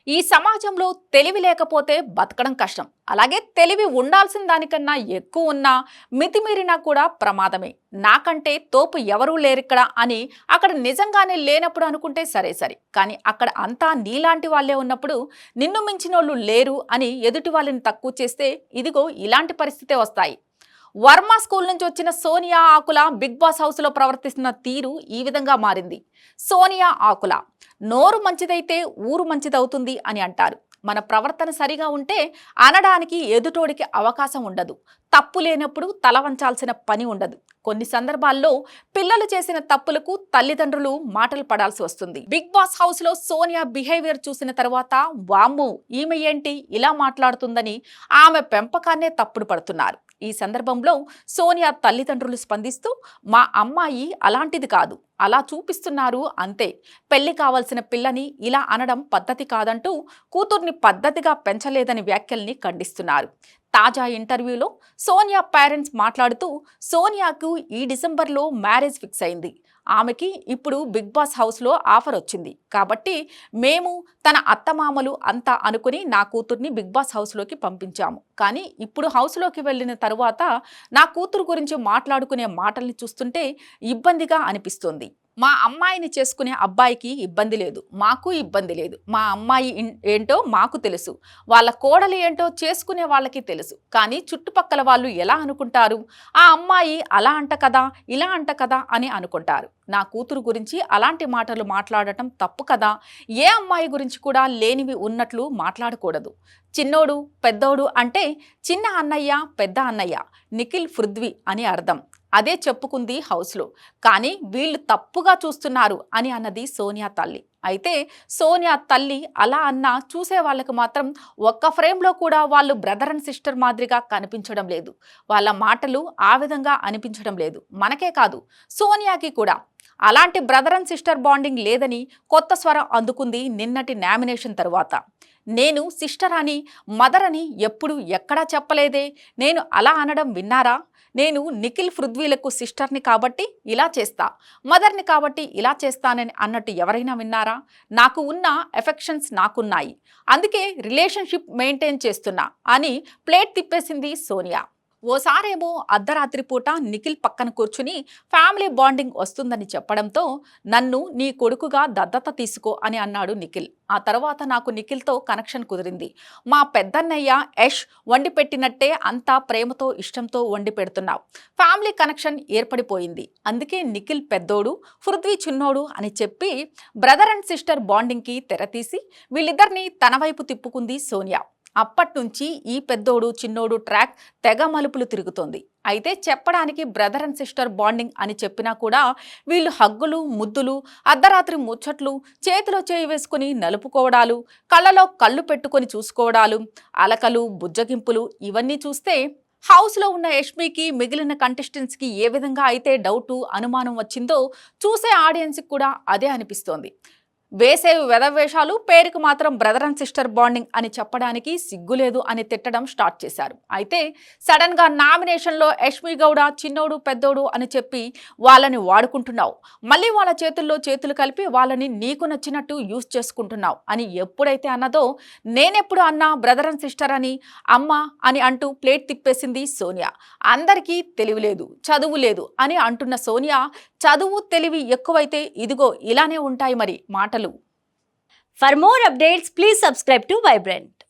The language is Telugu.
ఈ సమాజంలో తెలివి లేకపోతే బతకడం కష్టం. అలాగే తెలివి ఉండాల్సిన దానికన్నా ఎక్కువ ఉన్నా మితిమీరినా కూడా ప్రమాదమే. నాకంటే తోపు ఎవరూ లేరిక్కడ అని అక్కడ నిజంగానే లేనప్పుడు అనుకుంటే సరే. కానీ అక్కడ అంతా నీలాంటి వాళ్ళే ఉన్నప్పుడు నిన్ను మించినోళ్ళు లేరు అని ఎదుటి వాళ్ళని తక్కువ చేస్తే ఇదిగో ఇలాంటి పరిస్థితే వస్తాయి. వర్మ స్కూల్ నుంచి వచ్చిన సోనియా ఆకుల బిగ్ బాస్ హౌస్ లో ప్రవర్తిస్తున్న తీరు ఈ విధంగా మారింది. సోనియా ఆకుల నోరు మంచిదైతే ఊరు మంచిదవుతుంది అని అంటారు. మన ప్రవర్తన సరిగా ఉంటే అనడానికి ఎదుటోడికి అవకాశం ఉండదు. తప్పు లేనప్పుడు తల వంచాల్సిన పని ఉండదు. కొన్ని సందర్భాల్లో పిల్లలు చేసిన తప్పులకు తల్లిదండ్రులు మాటలు పడాల్సి వస్తుంది. బిగ్ బాస్ హౌస్ లో సోనియా బిహేవియర్ చూసిన తర్వాత వామ్మో ఈమె ఏంటి ఇలా మాట్లాడుతుందని ఆమె పెంపకాన్నే తప్పుడు పడుతున్నారు. ఈ సందర్భంలో సోనియా తల్లిదండ్రులు స్పందిస్తూ మా అమ్మాయి అలాంటిది కాదు, అలా చూపిస్తున్నారు అంతే, పెళ్లి కావాల్సిన పిల్లని ఇలా అనడం పద్ధతి కాదంటూ కూతుర్ని పద్ధతిగా పెంచలేదని వ్యాఖ్యల్ని ఖండిస్తున్నారు. తాజా ఇంటర్వ్యూలో సోనియా పేరెంట్స్ మాట్లాడుతూ సోనియాకు ఈ డిసెంబర్లో మ్యారేజ్ ఫిక్స్ అయింది. ఆమెకి ఇప్పుడు బిగ్ బాస్ హౌస్లో ఆఫర్ వచ్చింది కాబట్టి మేము తన అత్తమామలు అంతా అనుకుని నా కూతుర్ని బిగ్ బాస్ హౌస్లోకి పంపించాము. కానీ ఇప్పుడు హౌస్లోకి వెళ్ళిన తరువాత నా కూతురు గురించి మాట్లాడుకునే మాటల్ని చూస్తుంటే ఇబ్బందిగా అనిపిస్తుంది. మా అమ్మాయిని చేసుకునే అబ్బాయికి ఇబ్బంది లేదు, మాకు ఇబ్బంది లేదు. మా అమ్మాయి ఏంటో మాకు తెలుసు, వాళ్ళ కోడలు ఏంటో చేసుకునే వాళ్ళకి తెలుసు. కానీ చుట్టుపక్కల వాళ్ళు ఎలా అనుకుంటారు, ఆ అమ్మాయి అలా అంట కదా ఇలా అంట కదా అని అనుకుంటారు. నా కూతురు గురించి అలాంటి మాటలు మాట్లాడటం తప్పు కదా. ఏ అమ్మాయి గురించి కూడా లేనివి ఉన్నట్లు మాట్లాడకూడదు. చిన్నోడు పెద్దోడు అంటే చిన్న అన్నయ్య పెద్ద అన్నయ్య, నిఖిల్ పృథ్వీ అని అర్థం. అదే చెప్పుకుంది హౌస్లో. కానీ వీళ్ళు తప్పుగా చూస్తున్నారు అని అన్నది సోనియా తల్లి. అయితే సోనియా తల్లి అలా అన్నా చూసే వాళ్ళకు మాత్రం ఒక్క ఫ్రేమ్లో కూడా వాళ్ళు బ్రదర్ అండ్ సిస్టర్ మాదిరిగా కనిపించడం లేదు. వాళ్ళ మాటలు ఆ విధంగా అనిపించడం లేదు. మనకే కాదు సోనియాకి కూడా అలాంటి బ్రదర్ అండ్ సిస్టర్ బాండింగ్ లేదని కొత్త స్వరం అందుకుంది నిన్నటి నామినేషన్ తరువాత. నేను సిస్టర్ అని మదర్ అని ఎప్పుడు ఎక్కడా చెప్పలేదే, నేను అలా అనడం విన్నారా? నేను నిఖిల్ పృథ్వీలకు సిస్టర్ని కాబట్టి ఇలా చేస్తా, మదర్ని కాబట్టి ఇలా చేస్తానని అన్నట్టు ఎవరైనా విన్నారా? నాకు ఉన్న ఎఫెక్షన్స్ నాకున్నాయి, అందుకే రిలేషన్షిప్ మెయింటైన్ చేస్తున్నా అని ప్లేట్ తిప్పేసింది సోనియా. ఓసారేమో అర్ధరాత్రి పూట నిఖిల్ పక్కన కూర్చుని ఫ్యామిలీ బాండింగ్ వస్తుందని చెప్పడంతో నన్ను నీ కొడుకుగా దత్తత తీసుకో అని అన్నాడు నిఖిల్. ఆ తర్వాత నాకు నిఖిల్తో కనెక్షన్ కుదిరింది. మా పెద్దన్నయ్య యష్ వండి పెట్టినట్టే అంతా ప్రేమతో ఇష్టంతో వండి పెడుతున్నావు. ఫ్యామిలీ కనెక్షన్ ఏర్పడిపోయింది. అందుకే నిఖిల్ పెద్దోడు పృథ్వీ చిన్నోడు అని చెప్పి బ్రదర్ అండ్ సిస్టర్ బాండింగ్కి తెరతీసి వీళ్ళిద్దరినీ తన వైపు తిప్పుకుంది సోనియా. అప్పట్నుంచి ఈ పెద్దోడు చిన్నోడు ట్రాక్ తెగ మలుపులు తిరుగుతోంది. అయితే చెప్పడానికి బ్రదర్ అండ్ సిస్టర్ బాండింగ్ అని చెప్పినా కూడా వీళ్ళు హగ్గులు ముద్దులు అర్ధరాత్రి ముచ్చట్లు చేతిలో చేయి వేసుకుని నలుపుకోవడాలు కళ్ళలో కళ్ళు పెట్టుకొని చూసుకోవడాలు అలకలు బుజ్జగింపులు ఇవన్నీ చూస్తే హౌస్లో ఉన్న యష్మికి మిగిలిన కంటెస్టెంట్స్కి ఏ విధంగా అయితే డౌటు అనుమానం వచ్చిందో చూసే ఆడియన్స్కి కూడా అదే అనిపిస్తోంది. వేసేవి వెధవేషాలు, పేరుకు మాత్రం బ్రదర్ అండ్ సిస్టర్ బాండింగ్ అని చెప్పడానికి సిగ్గులేదు అని తిట్టడం స్టార్ట్ చేశారు. అయితే సడన్గా నామినేషన్లో యష్మి గౌడ చిన్నోడు పెద్దోడు అని చెప్పి వాళ్ళని వాడుకుంటున్నావు, మళ్ళీ వాళ్ళ చేతుల్లో చేతులు కలిపి వాళ్ళని నీకు నచ్చినట్టు యూజ్ చేసుకుంటున్నావు అని ఎప్పుడైతే అన్నదో నేనెప్పుడు అన్నా బ్రదర్ అండ్ సిస్టర్ అని అమ్మ అని అంటూ ప్లేట్ తిప్పేసింది సోనియా. అందరికీ తెలివి లేదు చదువు లేదు అని అంటున్న సోనియా చదువు తెలివి ఎక్కువైతే ఇదిగో ఇలానే ఉంటాయి మరి మాటలు. For more updates, please subscribe to Vibrant.